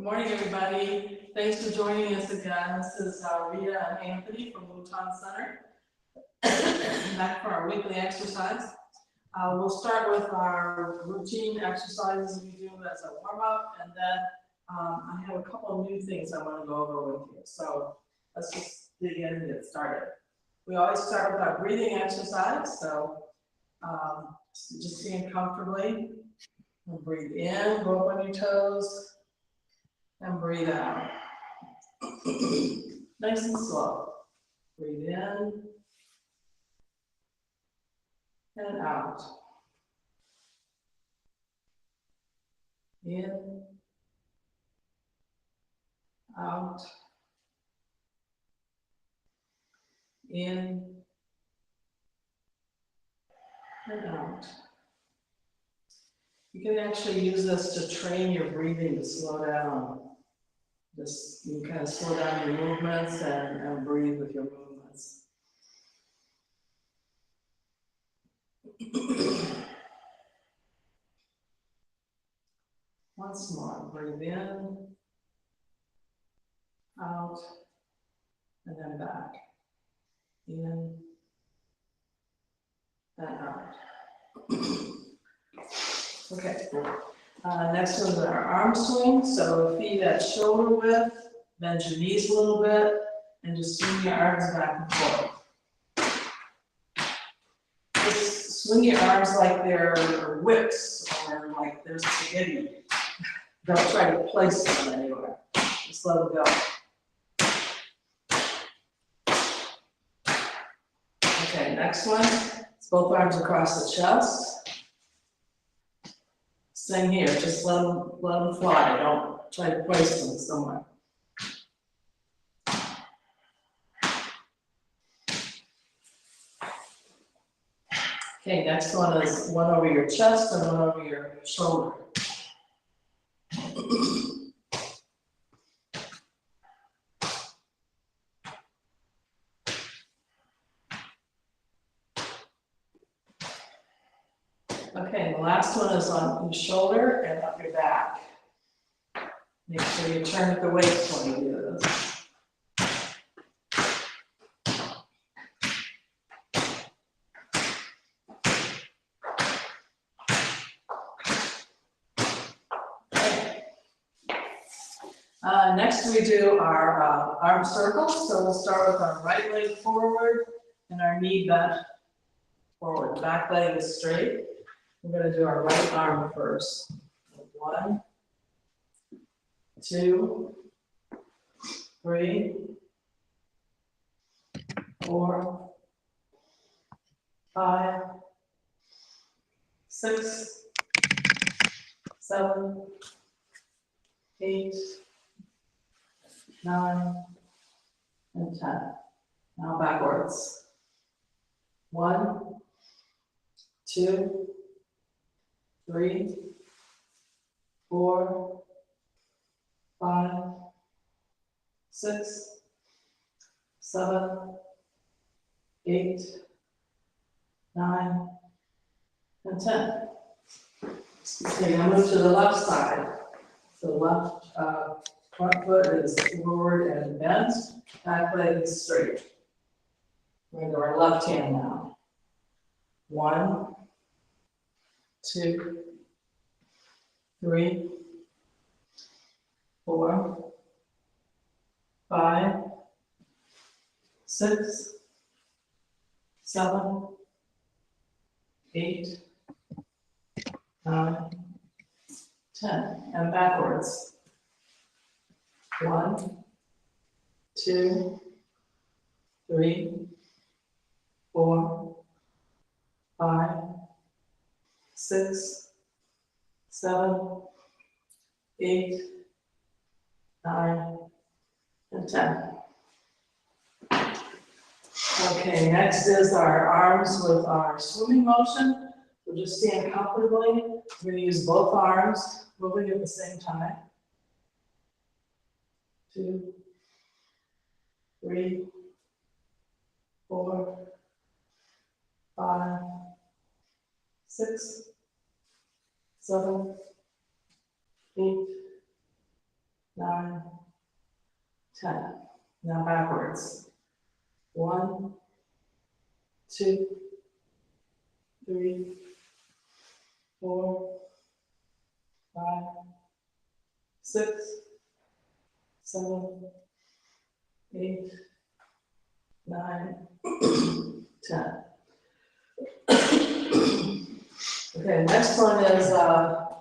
morning, everybody. Thanks for joining us again. This is Rita and Anthony from Luton Center. Back for our weekly exercise. We'll start with our routine exercises we do as a warm-up, and then I have a couple of new things I want to go over with you. So let's just dig in and get started. We always start with our breathing exercise. So just stand comfortably and breathe in, go up on your toes. And breathe out. Nice and slow. Breathe in and out. In, out, in, and out. You can actually use this to train your breathing to slow down. Just you kind of slow down your movements and breathe with your movements. Once more, breathe in, out, and then back. In and out. Okay. Next one is our arm swing. So feet at shoulder width, bend your knees a little bit, and just swing your arms back and forth. Just swing your arms like they're whips or like there's spaghetti. Don't try to place them anywhere. Just let them go. Okay, next one. It's both arms across the chest. Same here, just let them fly. Don't try to place them somewhere. Okay, next one is one over your chest and one over your shoulder. Okay, the last one is on your shoulder and up your back. Make sure you turn at the waist when you do this. Okay. Next we do our arm circles. So we'll start with our right leg forward and our knee bent forward. Back leg is straight. We're going to do our right arm first. 1, 2, 3, 4, 5, 6, 7, 8, 9, and 10. Now backwards. 1, 2, 3, 4, 5, 6, 7, 8, 9, and 10. Okay, now move to the left side. So the left front foot is forward and bent, back leg is straight. We're going to do our left hand now. 1, 2, 3, 4, 5, 6, 7, 8, 9, 10, and backwards. 1, 2, 3, 4, 5, 6, 7, 8, 9, and 10. Okay, next is our arms with our swimming motion. We'll just stand comfortably. We're going to use both arms, moving at the same time. 2, 3, 4, 5, 6, 7, 8, 9, 10. Now backwards. 1, 2, 3, 4, 5, 6, 7, 8, 9, 10. Okay, next one is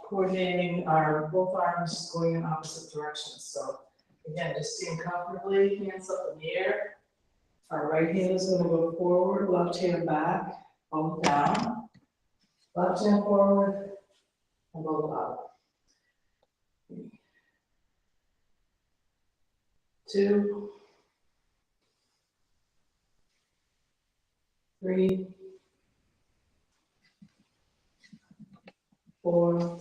coordinating our both arms going in opposite directions. So again, just sitting comfortably, hands up in the air. Our right hand is going to go forward, left hand back, both down. Left hand forward, and both up. 2, 3, 4,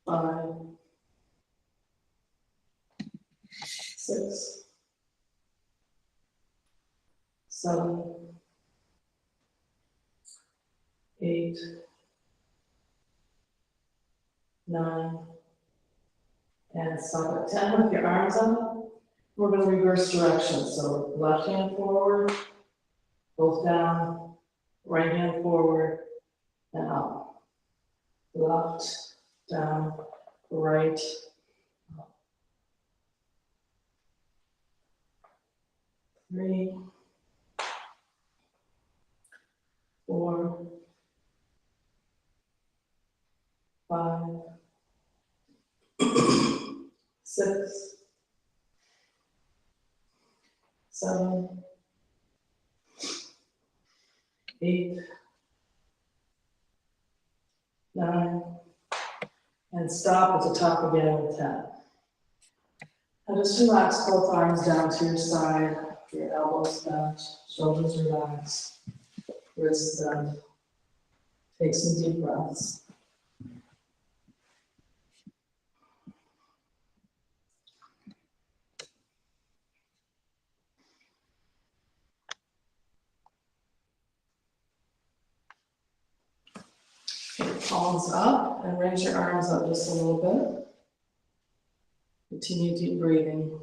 5, 6, 7, 8, 9, and stop at 10 with your arms up. We're going to reverse directions. So left hand forward, both down, right hand forward, and up. Left, down, right, up. 3, 4, 5, 6, 7, 8, 9, and stop at the top again with 10. Now just relax both arms down to your side, your elbows bent, shoulders relaxed, wrists bent. Take some deep breaths. Palms up and raise your arms up just a little bit. Continue deep breathing.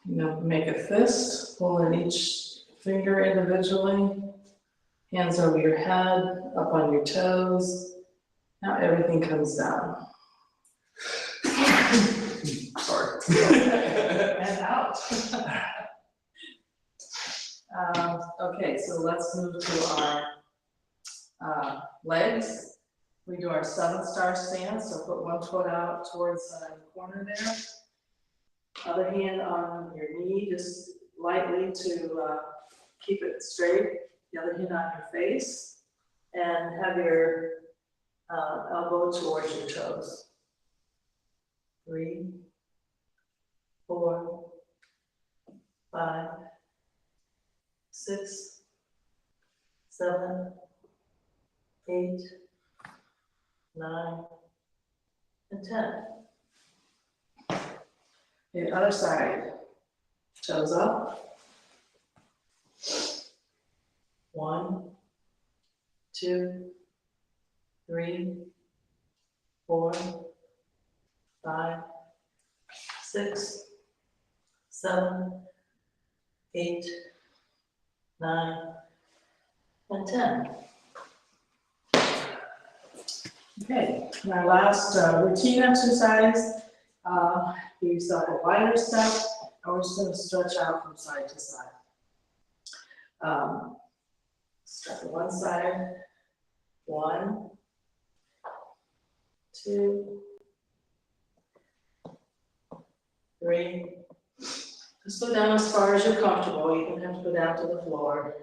Now make a fist, pull in each finger individually, hands over your head, up on your toes. Now everything comes down. Sorry. And out. Okay, so let's move to our legs. We do our 7-star stance, so put one foot out towards the corner there. Other hand on your knee, just lightly to keep it straight. The other hand on your face, and have your elbow towards your toes. 3, 4, 5, 6, 7, 8, 9, and 10. The other side, toes up. 1, 2, 3, 4, 5, 6, 7, 8, 9, and 10. Okay, and our last routine exercise, give yourself a wider step, and we're just going to stretch out from side to side. Start to one side, 1, 2, 3. Just go down as far as you're comfortable. You don't have to go down to the floor.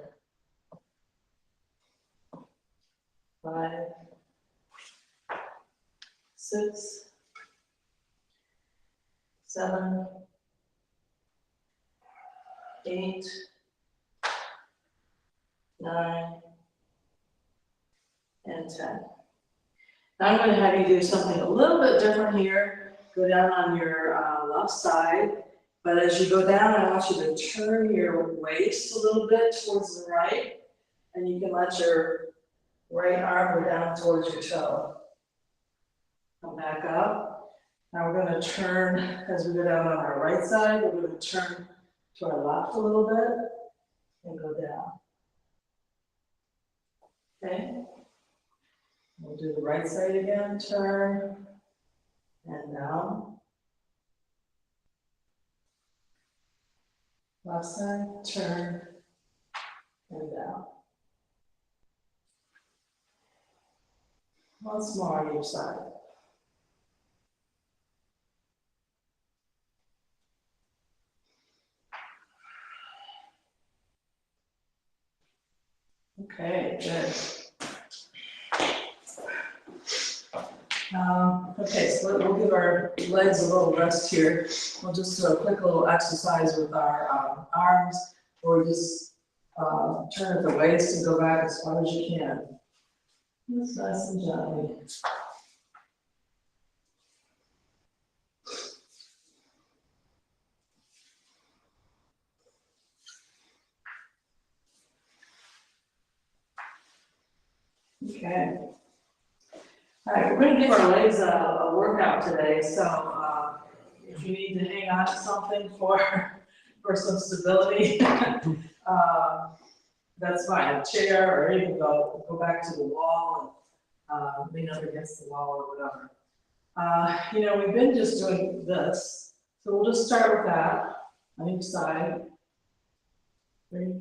5, 6, 7, 8, 9, and 10. Now I'm going to have you do something a little bit different here. Go down on your left side But as you go down, I want you to turn your waist a little bit towards the right, and you can let your right arm go down towards your toe. Come back up. Now we're going to turn, as we go down on our right side, we're going to turn to our left a little bit and go down. Okay? We'll do the right side again, turn and down. Left side, turn and down. Once more on each side. Okay, good. Okay, so we'll give our legs a little rest here. We'll just do a quick little exercise with our arms, or just turn at the waist and go back as far as you can. Just nice and gently. Okay. All right, we're going to give our legs a workout today, so if you need to hang on to something for some stability, that's fine. A chair, or even go back to the wall and lean up against the wall or whatever. You know, we've been just doing this, so we'll just start with that on each side. 3,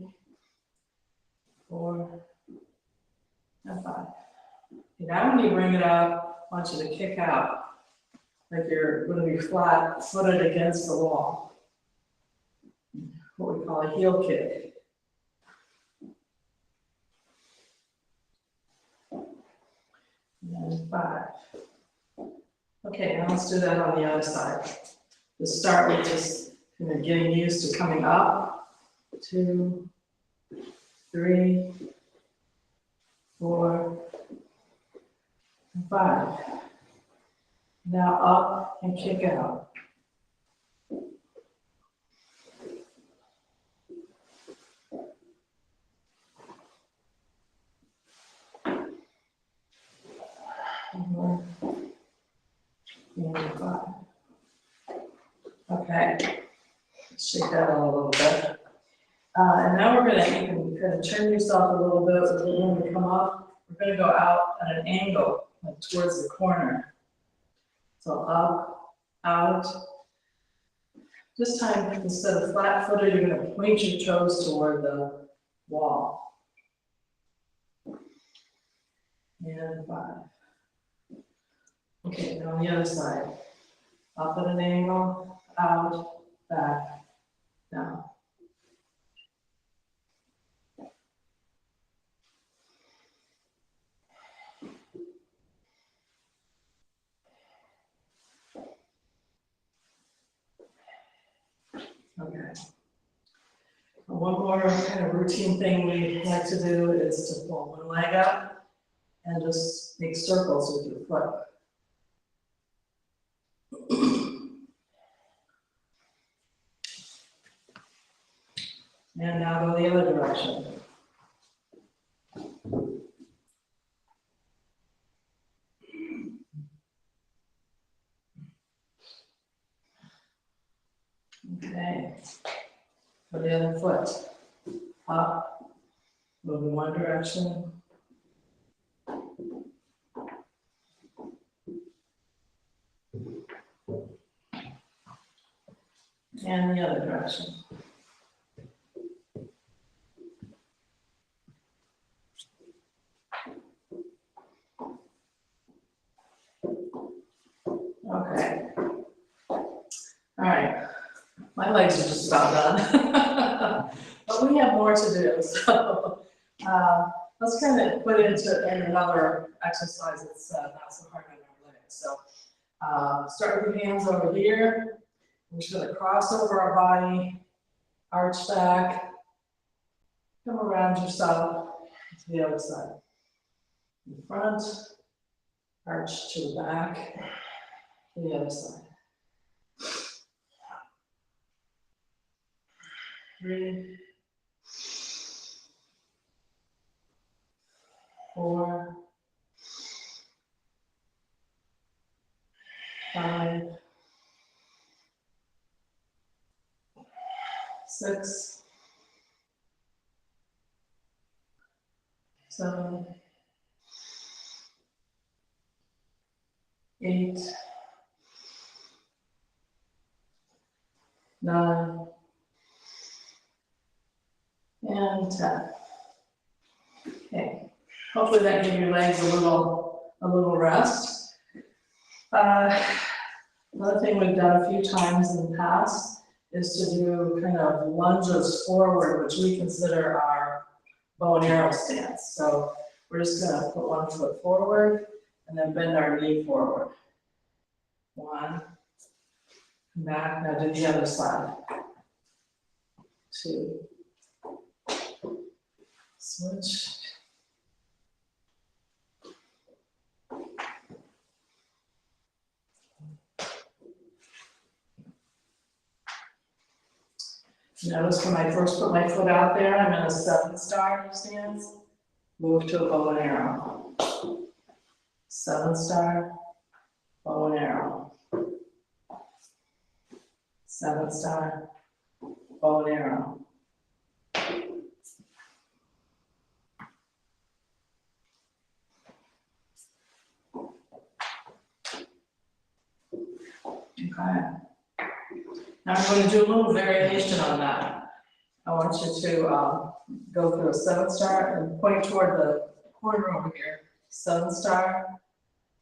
4, and 5. Now when you bring it up, I want you to kick out, like you're going to be flat-footed against the wall. What we call a heel kick. And 5. Okay, now let's do that on the other side. Just start with just kind of getting used to coming up. 2, 3, 4, and 5. Now up and kick out. And 5. Okay, shake that out a little bit. And now we're going to, you can kind of turn yourself a little bit with the room to come up. We're going to go out at an angle, like towards the corner. So up, out. This time, instead of flat-footed, you're going to point your toes toward the wall. And 5. Okay, now on the other side. Up at an angle, out, back, down. Okay. One more kind of routine thing we like to do is to pull one leg up and just make circles with your foot. And now go the other direction. Okay. For the other foot. Up, move in one direction. And the other direction. Okay. All right. My legs are just about done. But we have more to do, so let's kind of put into another exercise that's not so hard on our legs. So start with your hands over here. We're just going to cross over our body, arch back, come around yourself to the other side. In front, arch to the back, to the other side. 3, 4, 5, 6, 7, 8, 9, and 10. Okay, hopefully that gave your legs a little rest. Another thing we've done a few times in the past is to do kind of lunges forward, which we consider our bow and arrow stance. So we're just going to put one foot forward and then bend our knee forward. 1, come back, now do the other side. 2, switch. Notice when I first put my foot out there, I'm in a 7-star stance. Move to a bow and arrow. 7-star, bow and arrow. 7-star, bow and arrow. Okay. Now I'm going to do a little variation on that. I want you to go through a 7-star and point toward the corner over here. 7-star,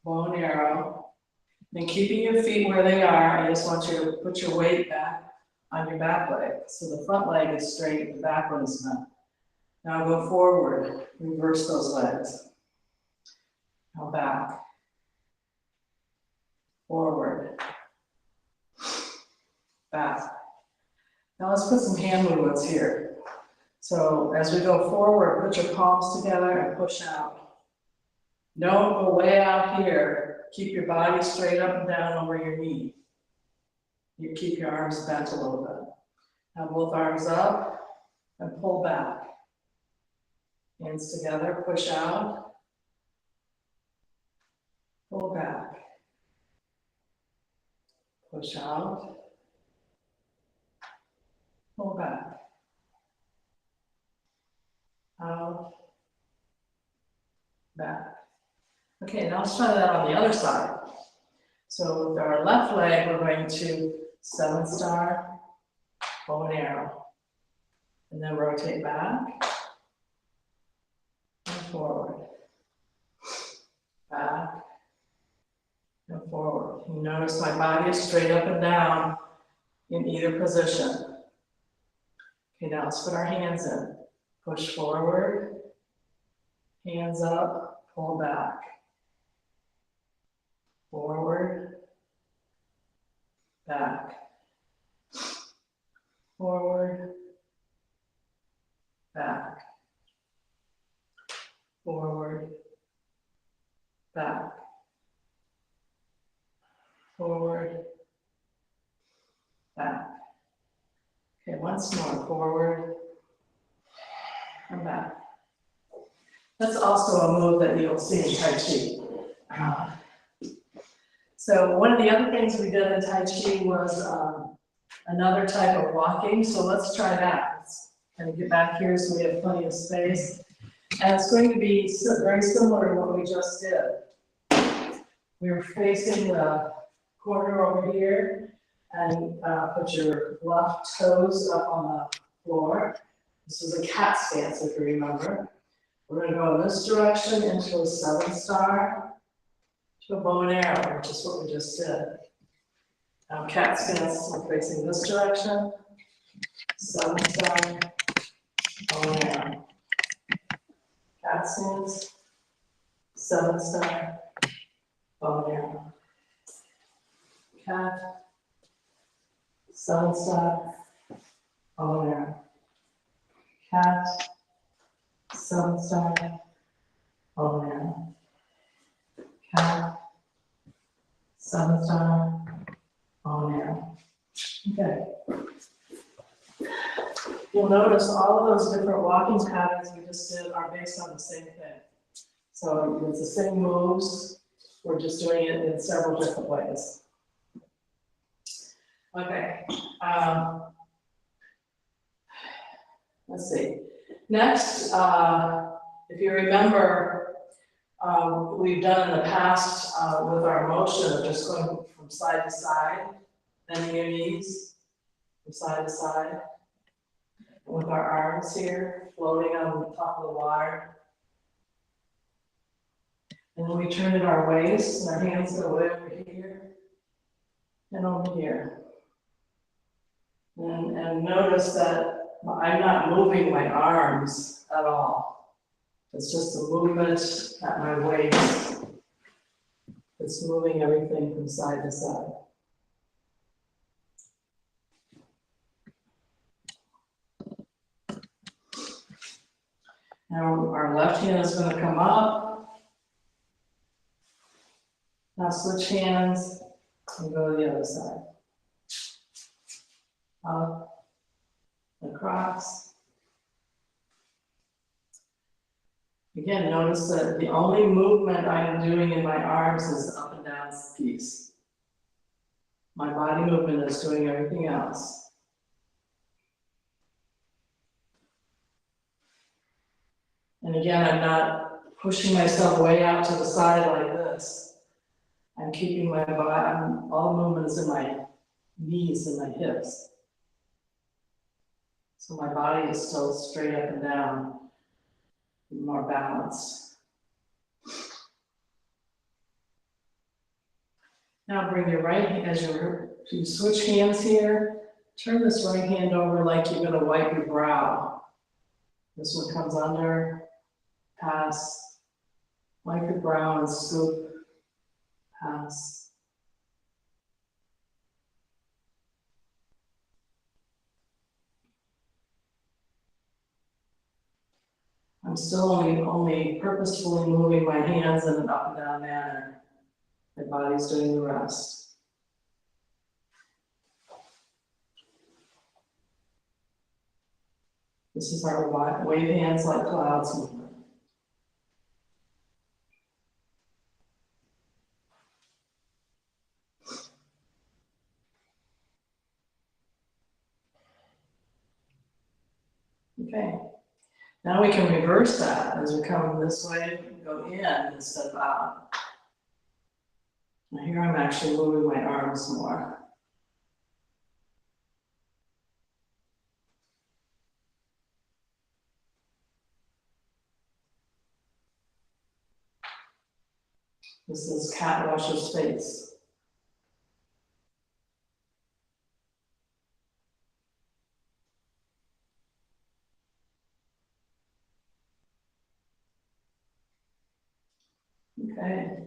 bow and arrow. And keeping your feet where they are, I just want you to put your weight back on your back leg. So the front leg is straight, the back one is not. Now go forward, reverse those legs. Now back, forward, back. Now let's put some hand movements here. So as we go forward, put your palms together and push out. Don't go way out here. Keep your body straight up and down over your knee. You keep your arms bent a little bit. Now both arms up and pull back. Hands together, push out. Pull back. Push out. Pull back. Out. Back. Okay, now let's try that on the other side. So with our left leg, we're going to 7-star, bow and arrow. And then rotate back and forward. Back and forward. You notice my body is straight up and down in either position. Okay, now let's put our hands in. Push forward, hands up, pull back. Forward, back. Forward, back. Forward, back. Forward, back. Okay, once more, forward and back. That's also a move that you'll see in Tai Chi. So one of the other things we did in Tai Chi was another type of walking. So let's try that. Let's kind of get back here so we have plenty of space. And it's going to be very similar to what we just did. We're facing the corner over here and put your left toes up on the floor. This is a cat stance, if you remember. We're going to go in this direction into a 7-star, to a bow and arrow, which is what we just did. Now cat stance, we're facing this direction, 7-star, bow and arrow. Cat stance, 7-star, bow and arrow. Cat, 7-star, bow and arrow. Cat, 7-star, bow and arrow. Cat, 7-star, bow and arrow. Okay. you'll notice all of those different walking patterns we just did are based on the same thing. So it's the same moves, we're just doing it in several different ways. Okay, let's see. Next, if you remember, we've done in the past with our motion of just going from side to side, bending your knees from side to side, and with our arms here, floating on the top of the water. And then we turn it our waist, and our hands go way over here and over here. And notice that I'm not moving my arms at all. It's just a movement at my waist. It's moving everything from side to side. Now our left hand is going to come up. Now switch hands and go to the other side. Up, across. Again, notice that the only movement I am doing in my arms is up and down piece. My body movement is doing everything else. And again, I'm not pushing myself way out to the side like this. I'm keeping my body, all the movement is in my knees and my hips. So my body is still straight up and down, more balanced. Now bring your right hand, as you switch hands here, turn this right hand over like you're gonna wipe your brow. This one comes under, pass, wipe your brow and scoop, pass. I'm still only purposefully moving my hands in an up and down manner. My body's doing the rest. This is our wave hands like clouds movement. Okay. Now we can reverse that as we come this way, go in instead of out. Now here I'm actually moving my arms more. This is cat washer's face. Okay.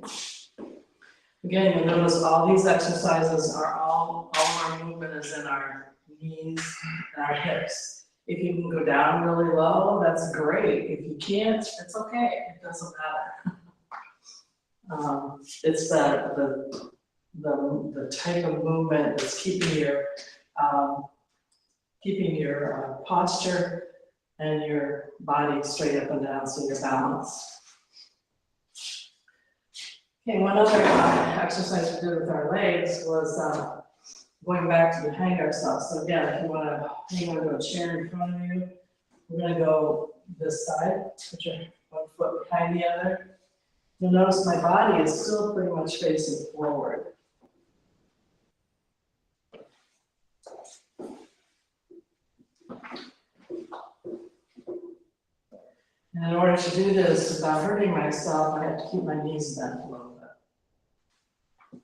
Again, you'll notice all these exercises are all of our movement is in our knees and our hips. If you can go down really low, that's great. If you can't, it's okay. It doesn't matter. It's the type of movement that's keeping your posture and your body straight up and down so you're balanced. Okay, one other exercise we did with our legs was going back to hang ourselves. So again, if you want to hang onto a chair in front of you, we're going to go this side, put your one foot behind the other. You'll notice my body is still pretty much facing forward. And in order to do this without hurting myself, I have to keep my knees bent a little bit.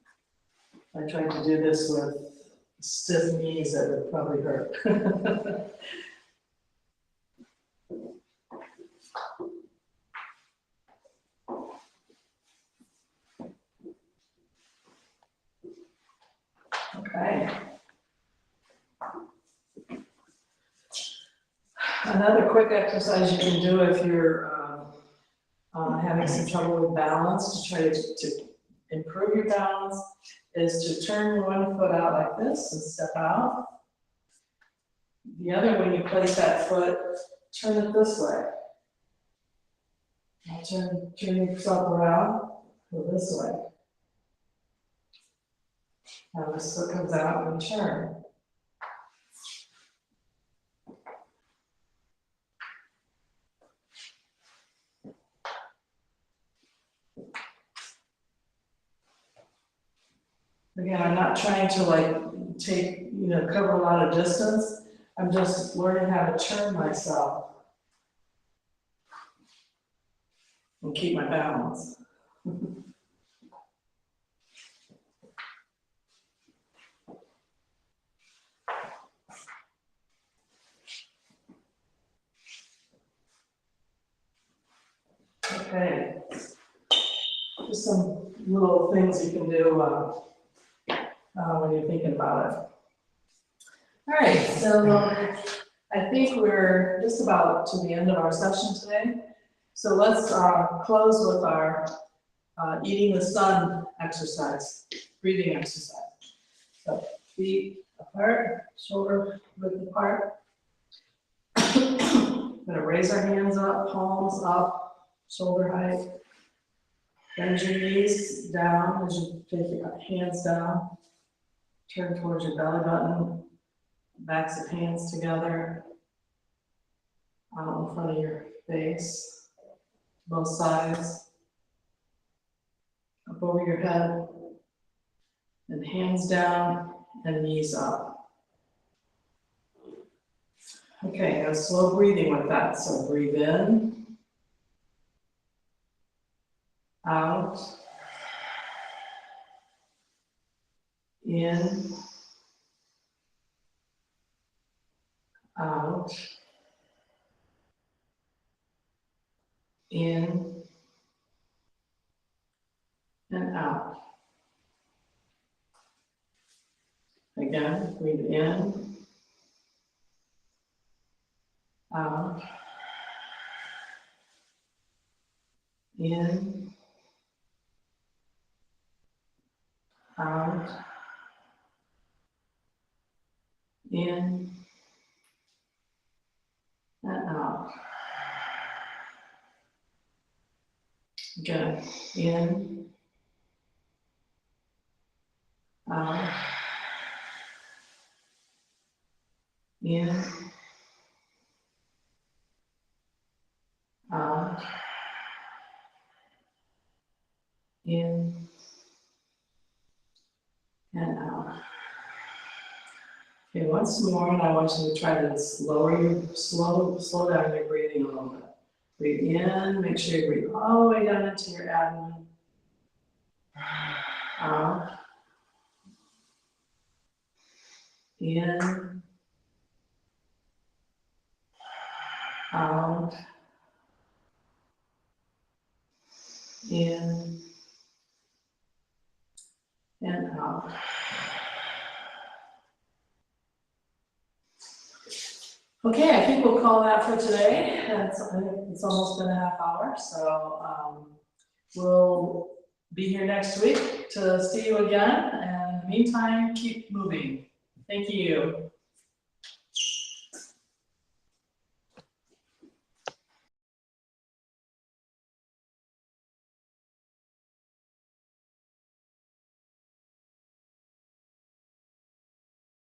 If I tried to do this with stiff knees, that would probably hurt. Okay. Another quick exercise you can do if you're having some trouble with balance, to try to improve your balance, is to turn one foot out like this and step out. The other, when you place that foot, turn it this way. Now turn yourself around, go this way. Now this foot comes out and turn. Again, I'm not trying to like cover a lot of distance. I'm just learning how to turn myself and keep my balance. Okay, just some little things you can do when you're thinking about it. All right, so I think we're just about to the end of our session today. So let's close with our eating the sun exercise, breathing exercise. So feet apart, shoulder width apart. Gonna raise our hands up, palms up, shoulder height. Bend your knees down as you take your hands down. Turn towards your belly button. Backs of hands together. Out in front of your face. Both sides. Up over your head. And hands down and knees up. Okay, now slow breathing with that. So breathe in. Out. In. Out. In. And out. Again, breathe in. Out. In. Out. In. And out. Again, in. Out. In. Out. In. And out. Okay, once more, and I want you to try to slow down your breathing a little bit. Breathe in, make sure you breathe all the way down into your abdomen. Out. In. Out. In. And out. Okay, I think we'll call that for today. I think it's almost been a half hour, so we'll be here next week to see you again. And in the meantime, keep moving. Thank you.